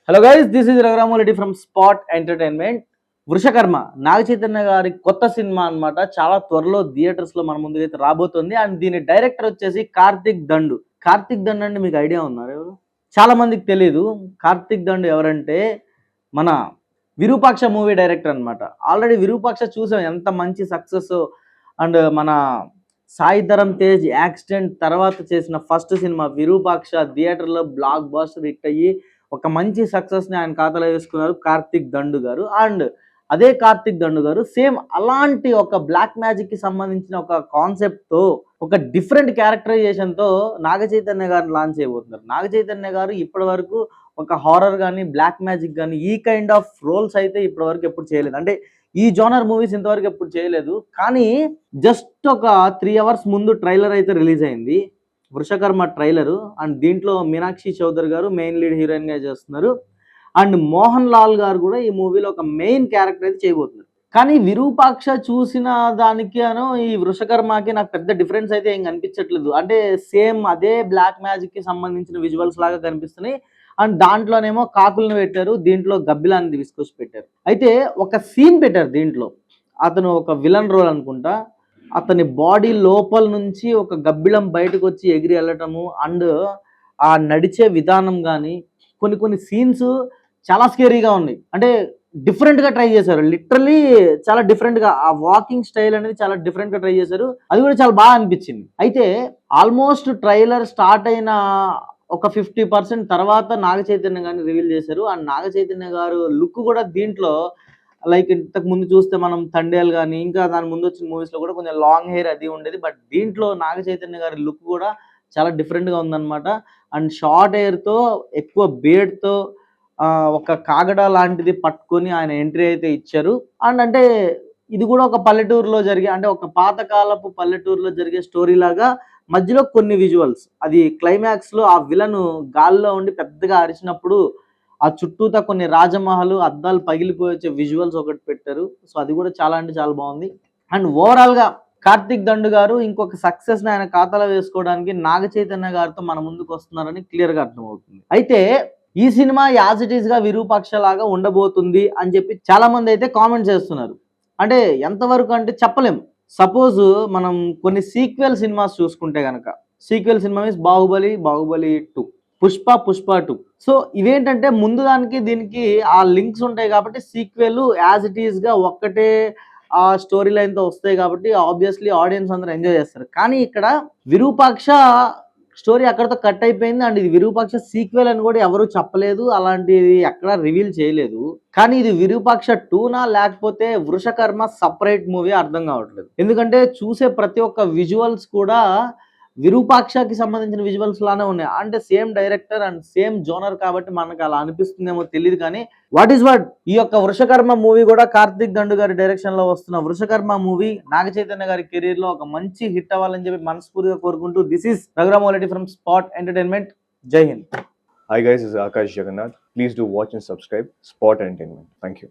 Hello guys, this is Raghurama Reddy from Spot Entertainment. Vrushakarma Naga Chaitanya గారి కొత్త cinema అన్నమాట. చాలా త్వరలో థియేటర్స్ లో మన ముందుకైతే రాబోతుంది. అండ్ దీని డైరెక్టర్ వచ్చేసి కార్తిక్ దండు. కార్తిక్ దండు అంటే మీకు ఐడియా ఉన్నారు ఎవరు? చాలా మందికి తెలియదు. కార్తిక్ దండు ఎవరంటే మన విరూపాక్ష మూవీ డైరెక్టర్ అన్నమాట. ఆల్రెడీ విరూపాక్ష చూసాం, ఎంత మంచి సక్సెస్. అండ్ మన సాయి ధరమ్ తేజ్ యాక్సిడెంట్ తర్వాత చేసిన ఫస్ట్ సినిమా విరూపాక్ష థియేటర్లో బ్లాక్ బాస్టర్ హిట్ అయ్యి ఒక మంచి సక్సెస్ని ఆయన ఖాతాలో వేసుకున్నారు కార్తిక్ దండు గారు. అండ్ అదే కార్తిక్ దండు గారు సేమ్ అలాంటి ఒక బ్లాక్ మ్యాజిక్కి సంబంధించిన ఒక కాన్సెప్ట్తో ఒక డిఫరెంట్ క్యారెక్టరైజేషన్తో నాగ చైతన్య గారిని లాంచ్ చేయబోతున్నారు. నాగ చైతన్య గారు ఇప్పటి వరకు ఒక హారర్ కానీ బ్లాక్ మ్యాజిక్ కానీ ఈ కైండ్ ఆఫ్ రోల్స్ అయితే ఇప్పటి వరకు ఎప్పుడు చేయలేదు. అంటే ఈ జోనర్ మూవీస్ ఇంతవరకు ఎప్పుడు చేయలేదు. కానీ జస్ట్ ఒక 3 అవర్స్ ముందు ట్రైలర్ అయితే రిలీజ్ అయింది, వృషకర్మ ట్రైలరు. అండ్ దీంట్లో మీనాక్షి చౌదరి గారు మెయిన్ లీడ్ హీరోయిన్గా చేస్తున్నారు. అండ్ మోహన్ లాల్ గారు కూడా ఈ మూవీలో ఒక మెయిన్ క్యారెక్టర్ అయితే చేయబోతున్నారు. కానీ విరూపాక్ష చూసిన దానికి ఈ వృషకర్మకి నాకు పెద్ద డిఫరెన్స్ అయితే ఏం కనిపించట్లేదు. అంటే సేమ్ అదే బ్లాక్ మ్యాజిక్కి సంబంధించిన విజువల్స్ లాగా కనిపిస్తున్నాయి. అండ్ దాంట్లోనేమో కాకులను పెట్టారు, దీంట్లో గబ్బిలాన్ని తీసుకొచ్చి పెట్టారు. అయితే ఒక సీన్ పెట్టారు దీంట్లో, అతను ఒక విలన్ రోల్ అనుకుంటా. అతని బాడీ లోపల నుంచి ఒక గబ్బిలం బయటకు వచ్చి ఎగిరి వెళ్ళటము అండ్ ఆ నడిచే విధానం కానీ కొన్ని సీన్స్ చాలా స్కేరీగా ఉన్నాయి. అంటే డిఫరెంట్గా ట్రై చేశారు, లిటరలీ చాలా డిఫరెంట్గా. ఆ వాకింగ్ స్టైల్ అనేది చాలా డిఫరెంట్గా ట్రై చేశారు. అది కూడా చాలా బాగా అనిపించింది. అయితే ఆల్మోస్ట్ ట్రైలర్ స్టార్ట్ అయిన ఒక 50% తర్వాత నాగ చైతన్య గారిని రివీల్ చేశారు. అండ్ నాగ చైతన్య గారు లుక్ కూడా దీంట్లో లైక్ ఇంతకు ముందు చూస్తే మనం తండేల్ కానీ ఇంకా దాని ముందు వచ్చిన మూవీస్లో కూడా కొంచెం లాంగ్ హెయిర్ అది ఉండేది. బట్ దీంట్లో నాగ చైతన్య గారి లుక్ కూడా చాలా డిఫరెంట్గా ఉందన్నమాట. అండ్ షార్ట్ హెయిర్తో ఎక్కువ బేడ్తో ఒక కాగడ లాంటిది పట్టుకొని ఆయన ఎంట్రీ అయితే ఇచ్చారు. అండ్ అంటే ఇది కూడా ఒక పల్లెటూరులో జరిగే, అంటే ఒక పాతకాలపు పల్లెటూరులో జరిగే స్టోరీ లాగా మధ్యలో కొన్ని విజువల్స్, అది క్లైమాక్స్లో ఆ విలను గాల్లో ఉండి పెద్దగా అరిచినప్పుడు ఆ చుట్టూతా కొన్ని రాజమహలు అద్దాలు పగిలిపోయి వచ్చే విజువల్స్ ఒకటి పెట్టారు. సో అది కూడా చాలా అంటే చాలా బాగుంది. అండ్ ఓవరాల్గా కార్తిక్ దండు గారు ఇంకొక సక్సెస్ని ఆయన ఖాతాలో వేసుకోవడానికి నాగ చైతన్య గారితో మన ముందుకు వస్తున్నారని క్లియర్గా అర్థమవుతుంది. అయితే ఈ సినిమా యాజ్ ఇట్ ఈస్గా విరూపాక్ష లాగా ఉండబోతుంది అని చెప్పి చాలా మంది అయితే కామెంట్ చేస్తున్నారు. అంటే ఎంతవరకు అంటే చెప్పలేం. సపోజ్ మనం కొన్ని సీక్వెల్ సినిమాస్ చూసుకుంటే కనుక, sequel cinema means Baahubali 2, Pushpa 2. So ఇవేంటంటే ముందు దానికి దీనికి ఆ లింక్స్ ఉంటాయి కాబట్టి సీక్వెల్ యాజ్ ఇట్ ఈస్గా ఒక్కటే ఆ స్టోరీ లైన్తో వస్తాయి కాబట్టి ఆబ్వియస్లీ ఆడియన్స్ అందరూ ఎంజాయ్ చేస్తారు. కానీ ఇక్కడ విరూపాక్ష స్టోరీ అక్కడితో కట్ అయిపోయింది. అండ్ ఇది విరూపాక్ష సీక్వెల్ అని కూడా ఎవరు చెప్పలేదు, అలాంటిది ఎక్కడ రివీల్ చేయలేదు. కానీ ఇది విరూపాక్ష 2నా లేకపోతే వృషకర్మ సపరేట్ మూవీ అర్థం కావట్లేదు. ఎందుకంటే చూసే ప్రతి ఒక్క విజువల్స్ కూడా విరూపాక్షకి సంబంధించిన విజువల్స్ లానే ఉన్నాయి. అంటే same director and same genre కాబట్టి మనకు అలా అనిపిస్తుందేమో తెలియదు. కానీ వాట్ ఈస్ వాట్, ఈ యొక్క వృషకర్మ మూవీ కూడా కార్తిక్ దండు గారి డైరెక్షన్ లో వస్తున్న వృషకర్మ మూవీ నాగ చైతన్య గారి కెరీర్ లో ఒక మంచి హిట్ అవ్వాలని చెప్పి మనస్ఫూర్తిగా కోరుకుంటూ this is Raghurama Reddy from Spot entertainment. జై Hind. Hi guys, this is Akash Jagannath. Please do watch and subscribe Spot Entertainment. Thank you.